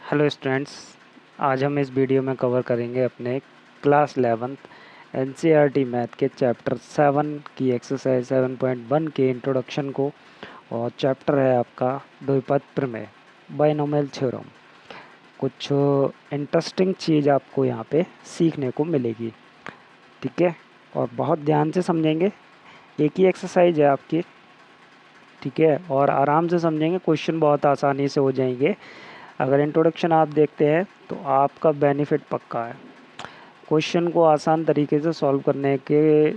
Hello students. आज हम इस वीडियो में कवर करेंगे अपने क्लास 11th एनसीईआरटी मैथ के चैप्टर 7 की एक्सरसाइज 7.1 के इंट्रोडक्शन को। और चैप्टर है आपका द्विपद प्रमेय, बायनोमियल थ्योरम। कुछ इंटरेस्टिंग चीज़ आपको यहाँ पे सीखने को मिलेगी, ठीक है। और बहुत ध्यान से समझेंगे, एक ही एक्सरसाइज है आपकी, ठीक है। और आराम से समझेंगे, क्वेश्चन बहुत आसानी से हो जाएंगे। अगर इंट्रोडक्शन आप देखते हैं तो आपका बेनिफिट पक्का है। क्वेश्चन को आसान तरीके से सॉल्व करने के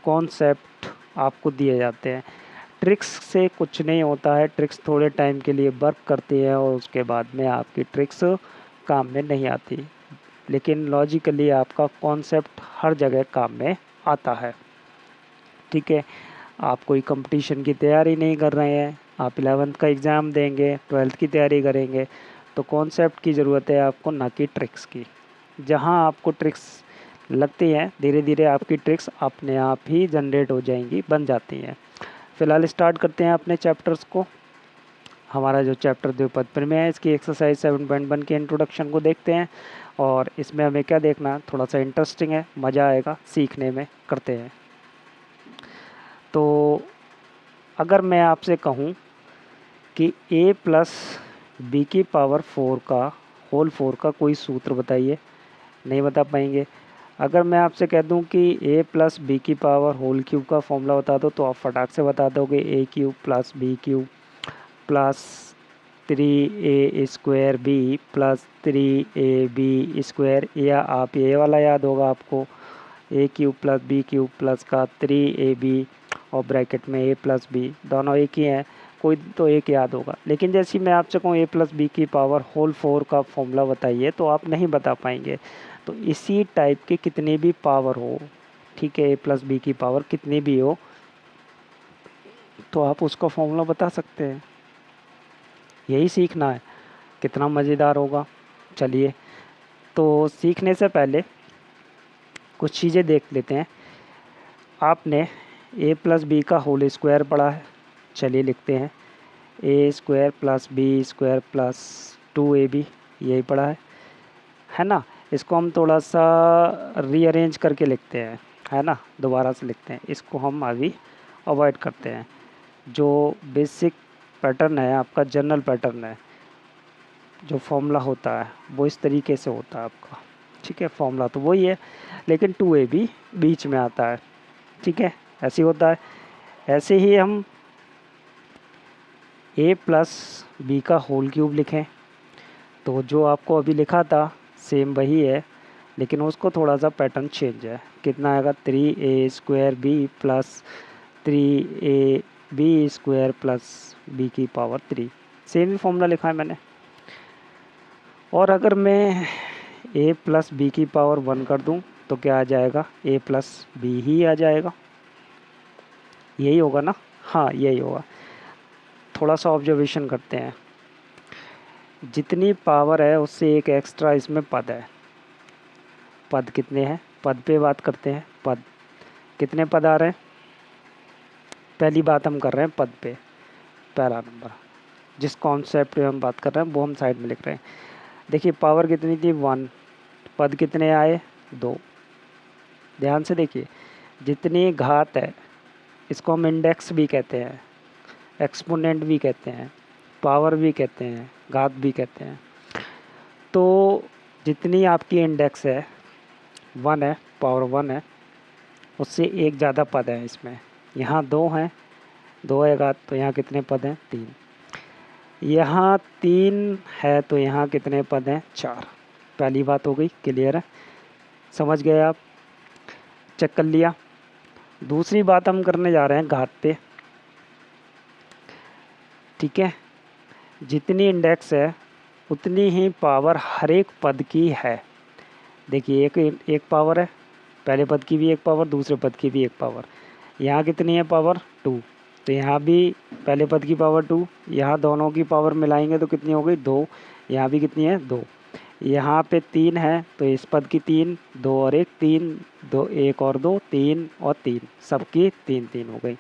कॉन्सेप्ट आपको दिए जाते हैं। ट्रिक्स से कुछ नहीं होता है, ट्रिक्स थोड़े टाइम के लिए वर्क करती है और उसके बाद में आपकी ट्रिक्स काम में नहीं आती, लेकिन लॉजिकली आपका कॉन्सेप्ट हर जगह काम में आता है, ठीक है। आप कोई कंपटीशन की तैयारी नहीं कर रहे हैं, आप 11th का एग्ज़ाम देंगे, 12th की तैयारी करेंगे, तो कॉन्सेप्ट की ज़रूरत है आपको, ना कि ट्रिक्स की। जहां आपको ट्रिक्स लगती हैं, धीरे धीरे आपकी ट्रिक्स अपने आप ही जनरेट हो जाएंगी, बन जाती हैं। फ़िलहाल स्टार्ट करते हैं अपने चैप्टर्स को। हमारा जो चैप्टर द्विपद प्रमेय है, इसकी एक्सरसाइज 7.1 के इंट्रोडक्शन को देखते हैं। और इसमें हमें क्या देखना, थोड़ा सा इंटरेस्टिंग है, मज़ा आएगा सीखने में, करते हैं। तो अगर मैं आपसे कहूँ कि a प्लस बी की पावर 4 का होल 4 का कोई सूत्र बताइए, नहीं बता पाएंगे। अगर मैं आपसे कह दूं कि a प्लस बी की पावर होल क्यूब का फॉर्मूला बता दो, तो आप फटाक से बता दोगे a cube plus B cube plus 3a² B plus 3ab square, या आप ये वाला याद होगा आपको, a cube plus B cube plus का 3ab और ब्रैकेट में a प्लस बी, दोनों एक ही हैं, कोई तो एक याद होगा। लेकिन जैसे मैं आपसे कहूँ a प्लस बी की पावर होल 4 का फॉर्मूला बताइए, तो आप नहीं बता पाएंगे। तो इसी टाइप के कितने भी पावर हो, ठीक है, a प्लस बी की पावर कितनी भी हो, तो आप उसका फॉर्मूला बता सकते हैं। यही सीखना है, कितना मज़ेदार होगा। चलिए, तो सीखने से पहले कुछ चीज़ें देख लेते हैं। आपने a प्लस बी का होल स्क्वायर पढ़ा है, चलिए लिखते हैं a square plus B square plus 2ab, यही पढ़ा है ना। इसको हम थोड़ा सा रीअरेंज करके लिखते हैं, है ना, दोबारा से लिखते हैं, इसको हम अभी अवॉइड करते हैं। जो बेसिक पैटर्न है आपका, जनरल पैटर्न है, जो फॉर्मूला होता है वो इस तरीके से होता है आपका, ठीक है। फॉर्मूला तो वही है, लेकिन 2ab बीच में आता है, ठीक है, ऐसे ही होता है। ऐसे ही हम a प्लस बी का होल क्यूब लिखें, तो जो आपको अभी लिखा था सेम वही है, लेकिन उसको थोड़ा सा पैटर्न चेंज है। कितना आएगा, 3a² B plus 3ab square plus B की पावर 3, सेम ही फॉर्मूला लिखा है मैंने। और अगर मैं a प्लस बी की पावर 1 कर दूं, तो क्या आ जाएगा, a प्लस बी ही आ जाएगा, यही होगा ना। हाँ, यही होगा। थोड़ा सा ऑब्जर्वेशन करते हैं, जितनी पावर है उससे एक एक्स्ट्रा इसमें पद है। पद कितने हैं, पद पे बात करते हैं। पद कितने पद आ रहे हैं, पहली बात हम कर रहे हैं पद पे, पहला नंबर। जिस कॉन्सेप्ट पे हम बात कर रहे हैं वो हम साइड में लिख रहे हैं। देखिए, पावर कितनी थी, 1, पद कितने आए, 2। ध्यान से देखिए, जितनी घात है इसको हम इंडेक्स भी कहते हैं, एक्सपोनेंट भी कहते हैं, पावर भी कहते हैं, घात भी कहते हैं। तो जितनी आपकी इंडेक्स है 1 है, पावर 1 है, उससे एक ज़्यादा पद है इसमें। यहाँ 2 हैं, 2 है घात, तो यहाँ कितने पद हैं, 3। यहाँ 3 है तो यहाँ कितने पद हैं, 4। पहली बात हो गई, क्लियर है, समझ गए आप, चेक कर लिया। दूसरी बात हम करने जा रहे हैं घात पे, ठीक है। जितनी इंडेक्स है उतनी ही पावर हर एक पद की है। देखिए, एक पावर है, पहले पद की भी एक पावर, दूसरे पद की भी एक पावर। यहाँ कितनी है पावर, 2, तो यहाँ भी पहले पद की पावर 2, यहाँ दोनों की पावर मिलाएंगे तो कितनी हो गई, 2। यहाँ भी कितनी है, 2। यहाँ पे 3 है तो इस पद की 3, 2 और 1, 3, 2, 1 और 2, 3 और 3, सबकी 3 हो गई।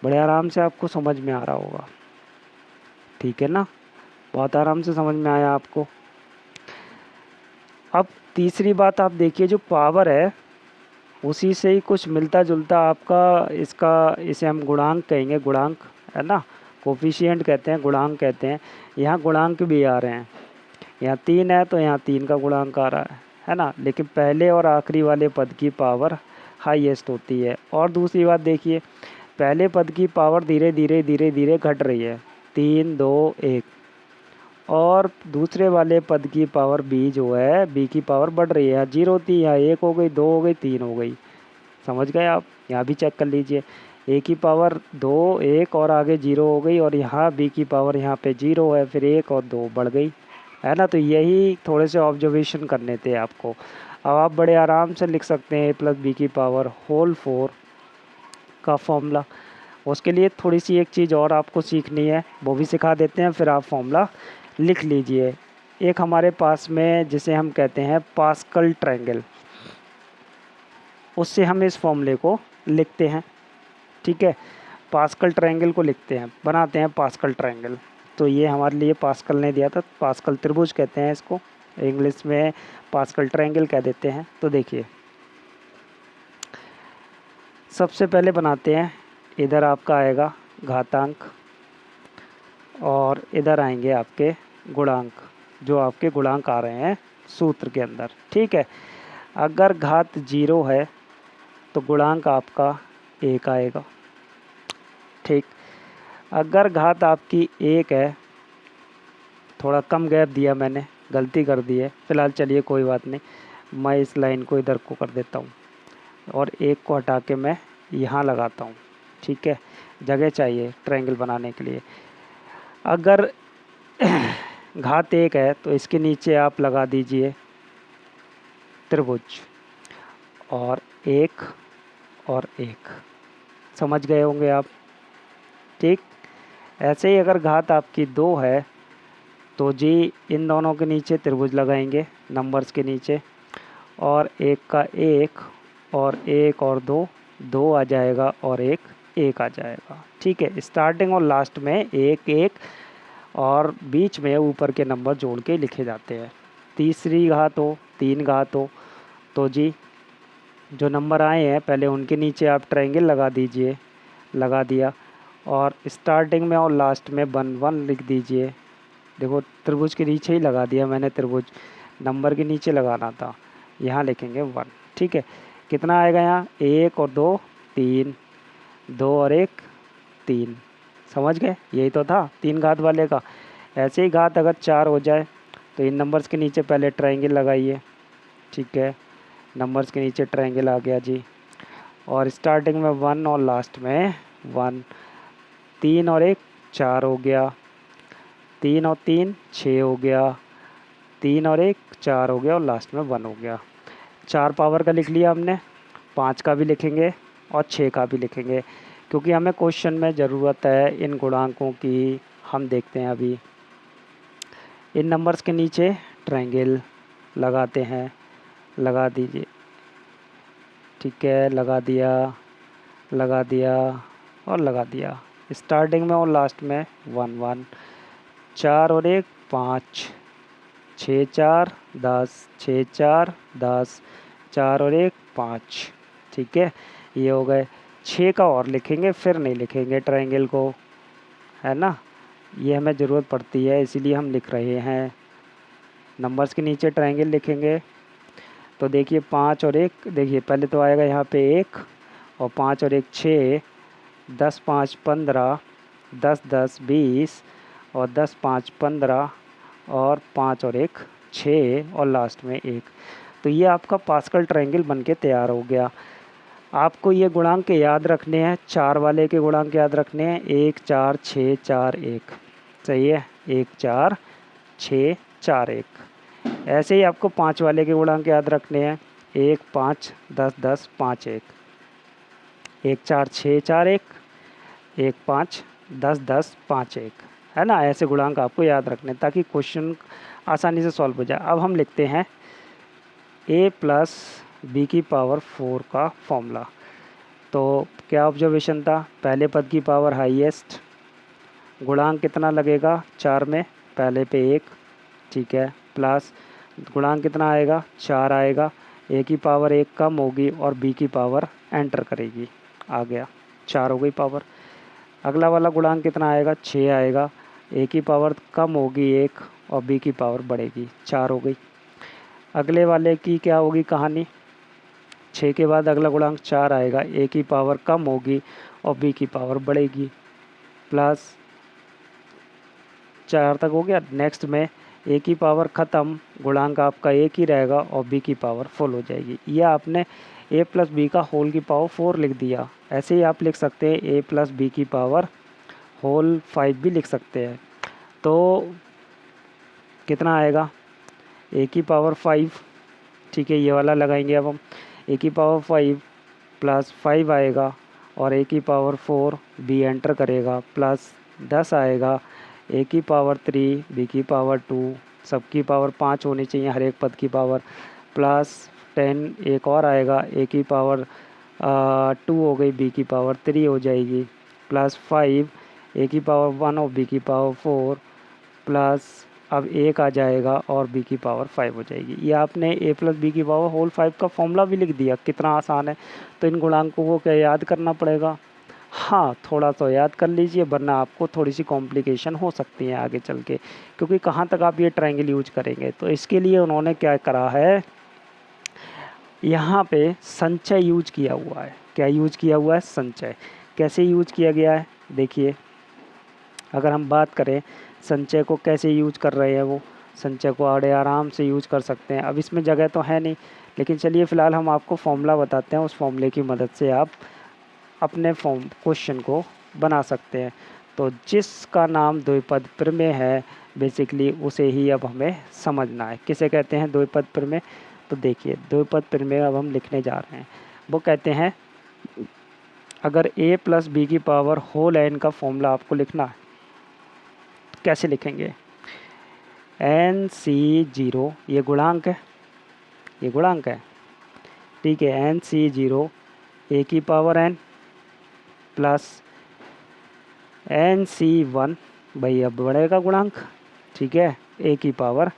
बड़े आराम से आपको समझ में आ रहा होगा, ठीक है ना। बहुत आराम से समझ में आया आपको। अब तीसरी बात आप देखिए, जो पावर है उसी से ही कुछ मिलता जुलता आपका इसका, इसे हम गुणांक कहेंगे, गुणांक है ना, कोफिशिएंट कहते हैं, गुणांक कहते हैं। यहाँ गुणांक भी आ रहे हैं, यहाँ 3 है तो यहाँ 3 का गुणांक आ रहा है ना। लेकिन पहले और आखिरी वाले पद की पावर हाईएस्ट होती है। और दूसरी बात देखिए, पहले पद की पावर धीरे धीरे धीरे धीरे घट रही है, 3 2 1, और दूसरे वाले पद की पावर बी जो है, बी की पावर बढ़ रही है। 0 थी, यहाँ 1 हो गई, 2 हो गई, 3 हो गई। समझ गए आप? यहाँ भी चेक कर लीजिए, ए की पावर 2 1 और आगे 0 हो गई, और यहाँ बी की पावर यहाँ पे 0 है, फिर 1 और 2 बढ़ गई, है ना। तो यही थोड़े से ऑब्जर्वेशन करने थे आपको। अब आप बड़े आराम से लिख सकते हैं a+b⁴ का फॉर्मूला। उसके लिए थोड़ी सी एक चीज़ और आपको सीखनी है, वो भी सिखा देते हैं, फिर आप फॉर्मूला लिख लीजिए। एक हमारे पास में जिसे हम कहते हैं पास्कल ट्रायंगल, उससे हम इस फॉर्मूले को लिखते हैं। ठीक है, पास्कल ट्रायंगल को लिखते हैं, बनाते हैं पास्कल ट्रायंगल। तो ये हमारे लिए पास्कल ने दिया था, पास्कल त्रिभुज कहते हैं इसको, इंग्लिश में पास्कल ट्रायंगल कह देते हैं। तो देखिए, सबसे पहले बनाते हैं, इधर आपका आएगा घातांक और इधर आएंगे आपके गुणांक, जो आपके गुणांक आ रहे हैं सूत्र के अंदर। ठीक है, अगर घात 0 है तो गुणांक आपका 1 आएगा। ठीक, अगर घात आपकी 1 है, थोड़ा कम गैप दिया मैंने, गलती कर दी है, फ़िलहाल चलिए कोई बात नहीं, मैं इस लाइन को इधर को कर देता हूँ और 1 को हटा के मैं यहाँ लगाता हूँ। ठीक है, जगह चाहिए ट्रायंगल बनाने के लिए। अगर घात 1 है तो इसके नीचे आप लगा दीजिए त्रिभुज, और 1 और 1, समझ गए होंगे आप। ठीक, ऐसे ही अगर घात आपकी 2 है तो जी इन दोनों के नीचे त्रिभुज लगाएंगे, नंबर्स के नीचे, और 1 का 1 और 1 और 2 2 आ जाएगा, और 1 1 आ जाएगा। ठीक है, स्टार्टिंग और लास्ट में 1 1 और बीच में ऊपर के नंबर जोड़ के लिखे जाते हैं। तीसरी घात हो, 3 घात हो, तो जी जो नंबर आए हैं पहले उनके नीचे आप ट्रायंगल लगा दीजिए, लगा दिया, और स्टार्टिंग में और लास्ट में 1 1 लिख दीजिए। देखो त्रिभुज के नीचे ही लगा दिया मैंने, त्रिभुज नंबर के नीचे लगाना था, यहाँ लिखेंगे 1। ठीक है, कितना आएगा यहाँ, 1 और 2 3, 2 और 1 3, समझ गए? यही तो था 3 घात वाले का। ऐसे ही घात अगर 4 हो जाए तो इन नंबर्स के नीचे पहले ट्रायंगल लगाइए। ठीक है, नंबर्स के नीचे ट्रायंगल आ गया जी, और स्टार्टिंग में 1 और लास्ट में 1, 3 और 1 4 हो गया, 3 और 3 6 हो गया, 3 और 1 4 हो गया, और लास्ट में 1 हो गया। 4 पावर का लिख लिया हमने, 5 का भी लिखेंगे और 6 का भी लिखेंगे, क्योंकि हमें क्वेश्चन में ज़रूरत है इन गुणांकों की। हम देखते हैं अभी, इन नंबर्स के नीचे ट्रायंगल लगाते हैं, लगा दीजिए। ठीक है, लगा दिया, लगा दिया और लगा दिया, स्टार्टिंग में और लास्ट में 1 1, 4 और 1 5, 6 4 10, 6 4 10, 4 और 1 5। ठीक है, ये हो गए। 6 का और लिखेंगे, फिर नहीं लिखेंगे ट्रायंगल को, है ना, ये हमें ज़रूरत पड़ती है इसीलिए हम लिख रहे हैं। नंबर्स के नीचे ट्रायंगल लिखेंगे, तो देखिए 5 और 1, देखिए पहले तो आएगा यहाँ पे 1, और 5 और 1 6, 10 5 15, 10 10 20, और 10 5 15, और 5 और 1 6, और लास्ट में 1। तो ये आपका पास्कल ट्रायंगल बनके तैयार हो गया। आपको ये गुणांक याद रखने हैं, 4 वाले के गुणांक याद रखने हैं, 1 4 6 4 1, सही है, 1 4 6 4 1। ऐसे ही आपको 5 वाले के गुणांक याद रखने हैं, 1 5 10 10 5 1, 1 4 6 4 1, 1 5 10 10 5 1, है ना। ऐसे गुणांक आपको याद रखने ताकि क्वेश्चन आसानी से सॉल्व हो जाए। अब हम लिखते हैं a+b⁴ का फॉर्मूला। तो क्या ऑब्जर्वेशन था, पहले पद की पावर हाईएस्ट, गुणांक कितना लगेगा 4 में, पहले पे 1, ठीक है, प्लस गुणांक कितना आएगा, 4 आएगा, ए की पावर 1 कम होगी और बी की पावर एंटर करेगी, आ गया 4 हो गई पावर। अगला वाला गुणांक कितना आएगा, 6 आएगा, ए की पावर कम होगी 1 और बी की पावर बढ़ेगी, 4 हो गई। अगले वाले की क्या होगी कहानी, 6 के बाद अगला गुणांक 4 आएगा, ए की पावर कम होगी और बी की पावर बढ़ेगी, प्लस 4 तक हो गया। नेक्स्ट में ए की पावर ख़त्म, गुणांक आपका एक ही रहेगा और बी की पावर फुल हो जाएगी। ये आपने ए प्लस बी का होल की पावर 4 लिख दिया। ऐसे ही आप लिख सकते हैं ए प्लस बी की पावर होल 5 भी लिख सकते हैं। तो कितना आएगा, ए की पावर 5, ठीक है, ये वाला लगाएंगे अब हम, ए की पावर 5 प्लस 5 आएगा और ए की पावर 4 बी एंटर करेगा, प्लस 10 आएगा, ए की पावर 3 बी की पावर 2, सबकी पावर 5 होनी चाहिए हर एक पद की पावर, प्लस 10 एक और आएगा, ए की पावर 2 हो गई, बी की पावर 3 हो जाएगी, प्लस 5 ए की पावर 1 और बी की पावर 4, प्लस अब 1 आ जाएगा और बी की पावर 5 हो जाएगी। ये आपने ए प्लस बी की पावर होल 5 का फॉर्मूला भी लिख दिया, कितना आसान है। तो इन गुणांकों को क्या याद करना पड़ेगा, हाँ थोड़ा सा याद कर लीजिए, वरना आपको थोड़ी सी कॉम्प्लिकेशन हो सकती है आगे चल के, क्योंकि कहाँ तक आप ये ट्रायंगल यूज करेंगे। तो इसके लिए उन्होंने क्या करा है, यहाँ पे संचय यूज किया हुआ है। क्या यूज किया हुआ है, संचय। कैसे यूज किया गया है, देखिए अगर हम बात करें संचय को कैसे यूज कर रहे हैं, वो संचय को बड़े आराम से यूज कर सकते हैं। अब इसमें जगह तो है नहीं, लेकिन चलिए फ़िलहाल हम आपको फॉर्मूला बताते हैं, उस फॉर्मूले की मदद से आप अपने क्वेश्चन को बना सकते हैं। तो जिसका नाम द्विपद प्रमेय है बेसिकली उसे ही अब हमें समझना है। किसे कहते हैं द्विपद प्रमेय, तो देखिए द्विपद प्रमेय अब हम लिखने जा रहे हैं। वो कहते हैं अगर a प्लस बी की पावर होल n का फॉर्मूला आपको लिखना है, कैसे लिखेंगे, NC0 ये गुणांक है, ये गुणांक है, ठीक है, NC0 a की पावर n प्लस NC1 भाई अब बढ़ेगा गुणांक, ठीक है, a की पावर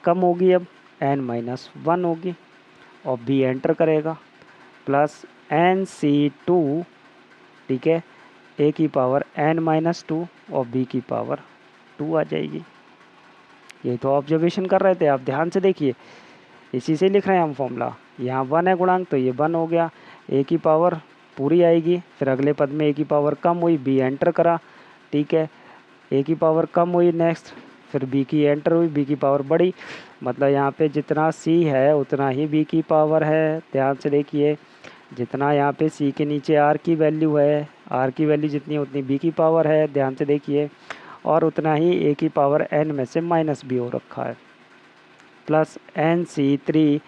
कम होगी, अब n-1 होगी और b एंटर करेगा, प्लस NC2, ठीक है, a की पावर n-2 और b की पावर 2 आ जाएगी। ये तो ऑब्जर्वेशन कर रहे थे आप, ध्यान से देखिए, इसी से लिख रहे हैं हम फॉर्मूला। यहाँ 1 है गुणांक तो ये 1 हो गया, a की पावर पूरी आएगी, फिर अगले पद में a की पावर कम हुई, b एंटर करा, ठीक है, a की पावर कम हुई, नेक्स्ट फिर b की एंटर हुई, b की पावर बढ़ी, मतलब यहाँ पे जितना c है उतना ही b की पावर है। ध्यान से देखिए, जितना यहाँ पे c के नीचे r की वैल्यू है, r की वैल्यू जितनी उतनी b की पावर है, ध्यान से देखिए, और उतना ही a की पावर n में से माइनस भी हो रखा है, प्लस NC3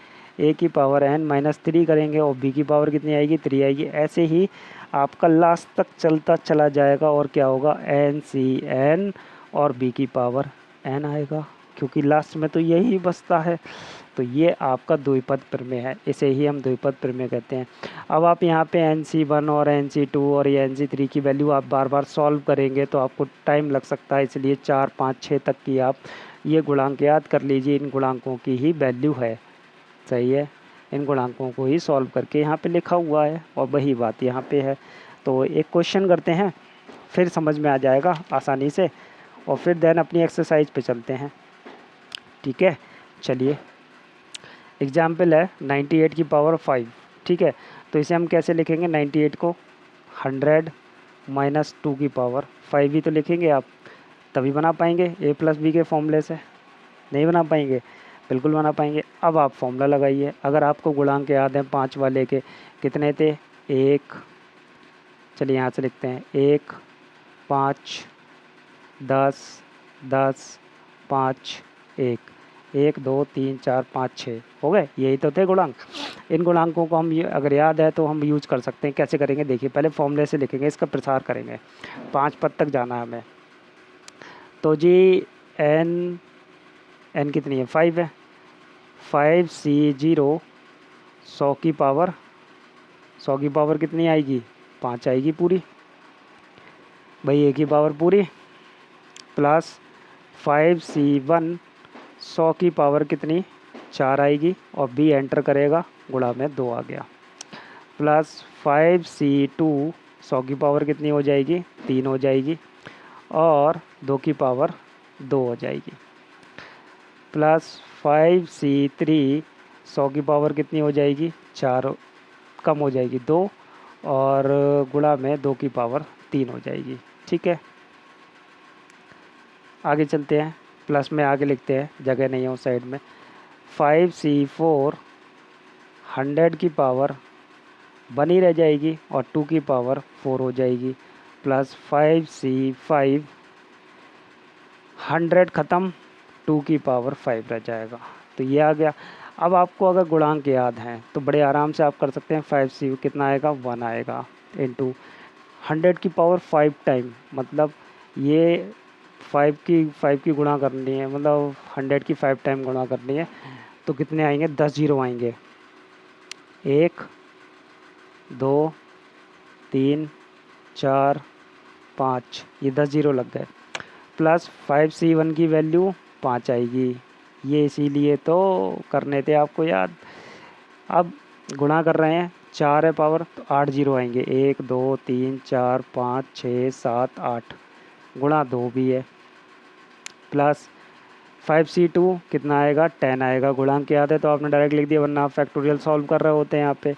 a की पावर n-3 करेंगे और b की पावर कितनी आएगी, 3 आएगी। ऐसे ही आपका लास्ट तक चलता चला जाएगा और क्या होगा, NCn और b की पावर n आएगा, क्योंकि लास्ट में तो यही बचता है। तो ये आपका द्विपद प्रमेय है, इसे ही हम द्विपद प्रमेय कहते हैं। अब आप यहाँ पे NC1 और NC2 और ये NC3 की वैल्यू आप बार बार सॉल्व करेंगे तो आपको टाइम लग सकता है, इसलिए 4, 5, 6 तक की आप ये गुणांक याद कर लीजिए, इन गुणांकों की ही वैल्यू है, सही है, इन गुणांकों को ही सॉल्व करके यहाँ पे लिखा हुआ है और वही बात यहाँ पे है। तो एक क्वेश्चन करते हैं, फिर समझ में आ जाएगा आसानी से, और फिर देन अपनी एक्सरसाइज पे चलते हैं, ठीक है। चलिए एग्जाम्पल है 98 की पावर 5, ठीक है, तो इसे हम कैसे लिखेंगे, 98 को 100 माइनस 2 की पावर 5 ही तो लिखेंगे आप, तभी बना पाएंगे a प्लस बी के फॉर्मूले से, नहीं बना पाएंगे, बिल्कुल बना पाएंगे। अब आप फॉर्मूला लगाइए, अगर आपको गुणांक याद हैं 5 वाले के, कितने थे, 1, चलिए यहाँ से लिखते हैं, 1, 5, 10, 10, 5, 1, 1, 2, 3, 4, 5, 6 हो गए, यही तो थे गुणांक। इन गुणांकों को हम अगर याद है तो हम यूज कर सकते हैं। कैसे करेंगे, देखिए पहले फॉर्मूले से लिखेंगे, इसका प्रसार करेंगे, 5 पद तक जाना है हमें। तो जी n कितनी है, 5 है, 5C0 100 की पावर, 100 की पावर कितनी आएगी, 5 आएगी पूरी, भाई a की पावर पूरी, प्लस 5C1 100 की पावर कितनी 4 आएगी और B एंटर करेगा, गुणा में 2 आ गया, प्लस 5C2 100 की पावर कितनी हो जाएगी 3 हो जाएगी और 2 की पावर 2 हो जाएगी, प्लस 5C3 100 की पावर कितनी हो जाएगी 4 कम हो जाएगी 2 और गुणा में 2 की पावर 3 हो जाएगी। ठीक है, आगे चलते हैं, प्लस में आगे लिखते हैं, जगह नहीं है उस साइड में। 5C4 100 की पावर बनी रह जाएगी और 2 की पावर 4 हो जाएगी, प्लस 5C5 100 ख़त्म 2 की पावर 5 रह जाएगा। तो ये आ गया। अब आपको अगर गुणांक याद हैं तो बड़े आराम से आप कर सकते हैं। 5C कितना आएगा 1 आएगा इंटू 100 की पावर 5 टाइम, मतलब ये 5 की गुणा करनी है, मतलब 100 की 5 टाइम गुणा करनी है तो कितने आएंगे 10 जीरो आएंगे, 1 2 3 4 5, ये 10 जीरो लग गए, प्लस 5C1 की वैल्यू 5 आएगी, ये इसीलिए तो करने थे आपको याद। अब गुणा कर रहे हैं, 4 है पावर तो 8 जीरो आएंगे, 1 2 3 4 5 6 7 8, गुणा 2 भी है, प्लस 5C2 कितना आएगा 10 आएगा, गुणांक याद है तो आपने डायरेक्ट लिख दिया, वरना आप फैक्टोरियल सॉल्व कर रहे होते हैं। यहाँ पे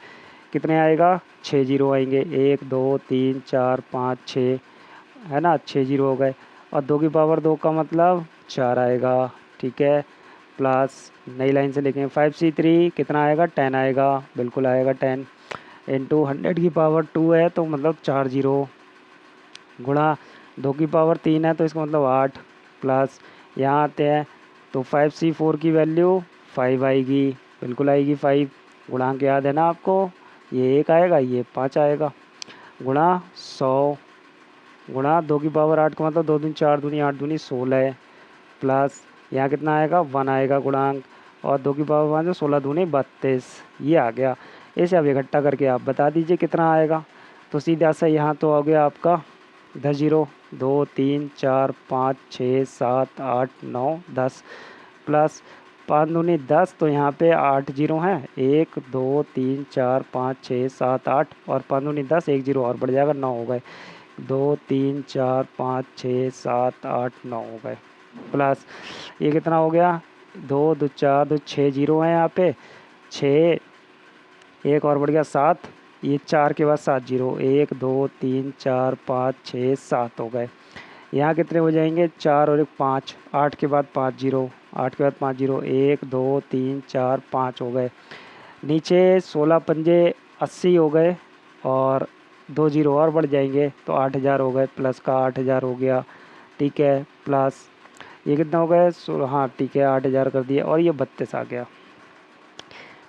कितने आएगा 6 जीरो आएंगे, 1 2 3 4 5 6, है ना, 6 जीरो हो गए और 2 की पावर 2 का मतलब 4 आएगा। ठीक है, प्लस नई लाइन से लिखेंगे 5C3 कितना आएगा 10 आएगा, बिल्कुल आएगा 10 इंटू 100 की पावर 2 है तो मतलब 4 जीरो, गुणा 2 की पावर 3 है तो इसका मतलब 8, प्लस यहाँ आते हैं तो 5C4 की वैल्यू 5 आएगी, बिल्कुल आएगी 5, गुणांक याद है ना आपको, ये 1 आएगा ये 5 आएगा, गुणा 100, गुणा 2 की पावर 8 का मतलब 2 दूनी 4 दूनी 8 दूनी 16 है, प्लस यहाँ कितना आएगा 1 आएगा गुणांक और 2 की पावर 5 16 दूनी 32, ये आ गया। इसे अब इकट्ठा करके आप बता दीजिए कितना आएगा। तो सीधा सा यहाँ तो हो गया आपका 10 जीरो 2 3 4 5 6 7 8 9 10, प्लस 5 दूनी 10 तो यहाँ पे 8 जीरो हैं, 1 2 3 4 5 6 7 8 और 5 दूनी 10, 1 जीरो और बढ़ जाएगा 9 हो गए, 2 3 4 5 6 7 8 9 हो गए, प्लस ये कितना हो गया 2 2 4 2 6 जीरो हैं यहाँ पे, 6 1 और बढ़ गया 7, ये 4 के बाद 7 जीरो, 1 2 3 4 5 6 7 हो गए, यहाँ कितने हो जाएंगे 4 और 1 5, 8 के बाद 5 जीरो, 8 के बाद 5 जीरो, 1 2 3 4 5 हो गए, नीचे 16 पंजे 80 हो गए और 2 जीरो और बढ़ जाएंगे तो 8000 हो गए, प्लस का 8000 हो गया। ठीक है, प्लस ये कितना हो गया हाँ ठीक है 8000 कर दिया और ये 32 आ गया।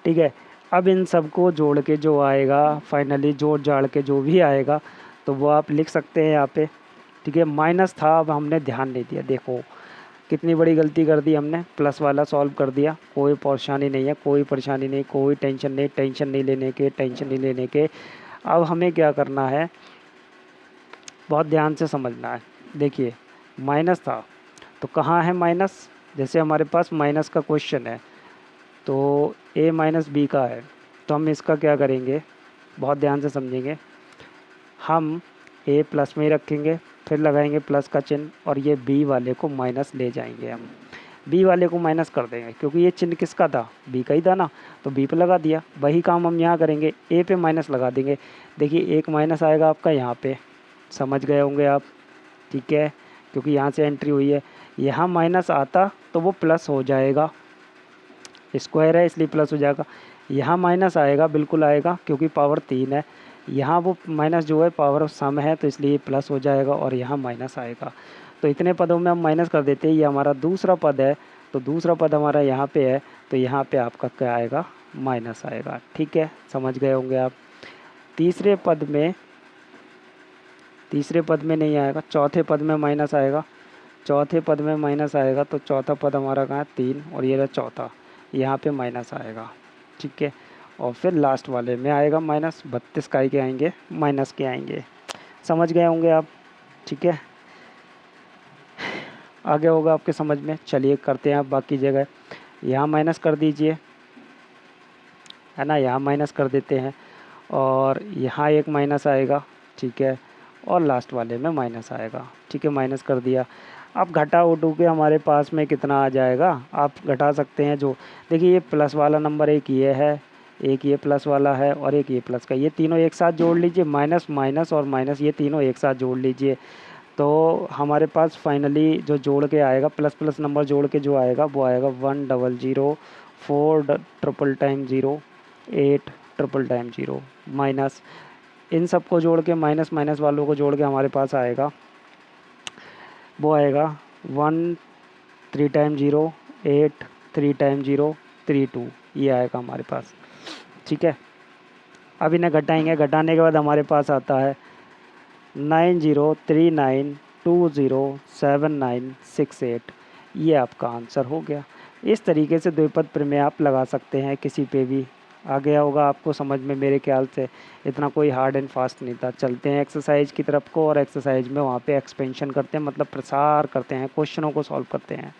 ठीक है, अब इन सबको जोड़ के जो आएगा फाइनली जोड़ जाड़ के जो भी आएगा तो वो आप लिख सकते हैं यहाँ पे। ठीक है, माइनस था अब हमने ध्यान नहीं दिया, देखो कितनी बड़ी गलती कर दी हमने, प्लस वाला सॉल्व कर दिया, कोई परेशानी नहीं है, कोई परेशानी नहीं, कोई टेंशन नहीं, टेंशन नहीं लेने के, टेंशन नहीं लेने के। अब हमें क्या करना है, बहुत ध्यान से समझना है। देखिए माइनस था तो कहाँ है माइनस, जैसे हमारे पास माइनस का क्वेश्चन है तो a माइनस बी का है तो हम इसका क्या करेंगे, बहुत ध्यान से समझेंगे, हम a प्लस में ही रखेंगे, फिर लगाएंगे प्लस का चिन्ह और ये b वाले को माइनस ले जाएंगे, हम b वाले को माइनस कर देंगे क्योंकि ये चिन्ह किसका था b का ही था ना, तो b पे लगा दिया। वही काम हम यहाँ करेंगे, a पे माइनस लगा देंगे। देखिए एक माइनस आएगा आपका यहाँ पे, समझ गए होंगे आप। ठीक है, क्योंकि यहाँ से एंट्री हुई है, यहाँ माइनस आता तो वो प्लस हो जाएगा, स्क्वायर है इसलिए प्लस हो जाएगा, यहाँ माइनस आएगा बिल्कुल आएगा क्योंकि पावर 3 है, यहाँ वो माइनस जो है पावर सम है तो इसलिए प्लस हो जाएगा और यहाँ माइनस आएगा। तो इतने पदों में हम माइनस कर देते हैं, ये हमारा दूसरा पद है तो दूसरा पद हमारा यहाँ पे है तो यहाँ पे आपका क्या आएगा माइनस आएगा। ठीक है, समझ गए होंगे आप। तीसरे पद में नहीं आएगा, चौथे पद में माइनस आएगा, चौथे पद में माइनस आएगा तो चौथा पद हमारा कहाँ है 3 और ये रहा चौथा, यहाँ पे माइनस आएगा। ठीक है, और फिर लास्ट वाले में आएगा माइनस, 32 का ही के आएंगे माइनस के आएंगे, समझ गए होंगे आप। ठीक है, आ गया होगा आपके समझ में। चलिए करते हैं आप बाकी जगह। यहाँ माइनस कर दीजिए, है ना, यहाँ माइनस कर देते हैं और यहाँ एक माइनस आएगा, ठीक है, और लास्ट वाले में माइनस आएगा, ठीक है, माइनस कर दिया। अब घटा उठू के हमारे पास में कितना आ जाएगा, आप घटा सकते हैं। जो देखिए ये प्लस वाला नंबर एक ये है, एक ये प्लस वाला है और एक ये प्लस का, ये तीनों एक साथ जोड़ लीजिए, माइनस माइनस और माइनस ये तीनों एक साथ जोड़ लीजिए। तो हमारे पास फाइनली जो जोड़ के आएगा, प्लस प्लस नंबर जोड़ के जो आएगा वो आएगा 100 4 triple time 0 8 triple time 0 minus, इन सब को जोड़ के माइनस माइनस वालों को जोड़ के हमारे पास आएगा, वो आएगा 1 3 टाइम 0 8 3 टाइम 0 3 2, ये आएगा हमारे पास, ठीक है। अब इन्हें घटाएंगे, घटाने के बाद हमारे पास आता है 9039207968, ये आपका आंसर हो गया। इस तरीके से द्विपद प्रमेय आप लगा सकते हैं किसी पे भी। आ गया होगा आपको समझ में, मेरे ख्याल से इतना कोई हार्ड एंड फास्ट नहीं था। चलते हैं एक्सरसाइज की तरफ को, और एक्सरसाइज में वहाँ पे एक्सपेंशन करते हैं, मतलब प्रसार करते हैं, क्वेश्चनों को सॉल्व करते हैं।